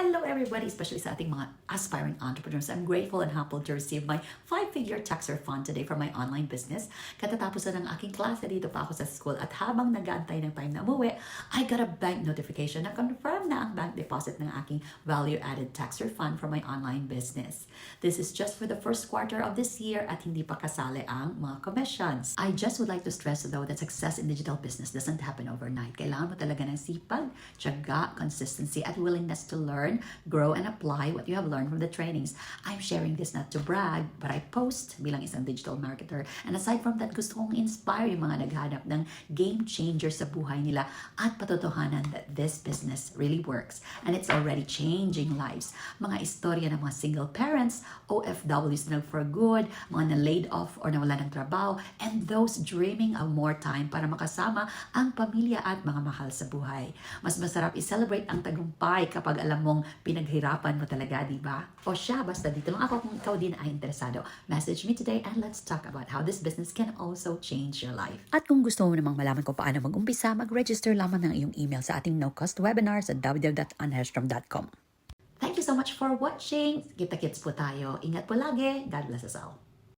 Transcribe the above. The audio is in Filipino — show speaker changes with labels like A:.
A: Hello everybody, especially sa ating mga aspiring entrepreneurs. I'm grateful and humbled to receive my 5-figure tax refund today for my online business. Katatapos na ng aking klase, dito pa ako sa school at habang nag-aantay ng time na umuwi, I got a bank notification na confirm na ang bank deposit ng aking value-added tax refund for my online business. This is just for the first quarter of this year at hindi pa kasali ang mga commissions. I just would like to stress though that success in digital business doesn't happen overnight. Kailangan mo talaga ng sipag, tiyaga, consistency, at willingness to learn, grow, and apply what you have learned from the trainings. I'm sharing this not to brag, but I post bilang isang digital marketer. And aside from that, gusto kong inspire yung mga naghanap ng game changer sa buhay nila at patotohanan that this business really works. And it's already changing lives. Mga istorya ng mga single parents, OFWs na for good, mga na-laid off or nawala ng trabaho, and those dreaming of more time para makasama ang pamilya at mga mahal sa buhay. Mas masarap i-celebrate ang tagumpay kapag alam mong pinaghirapan mo talaga, di ba? O siya, basta dito lang ako kung ikaw din ay interesado. Message me today and let's talk about how this business can also change your life. At kung gusto mo namang malaman kung paano mag-umpisa, mag-register lamang ng iyong email sa ating no-cost webinar sa www.anhelstrom.com. Thank you so much for watching. Kita-kits po tayo. Ingat po lagi. God bless us all.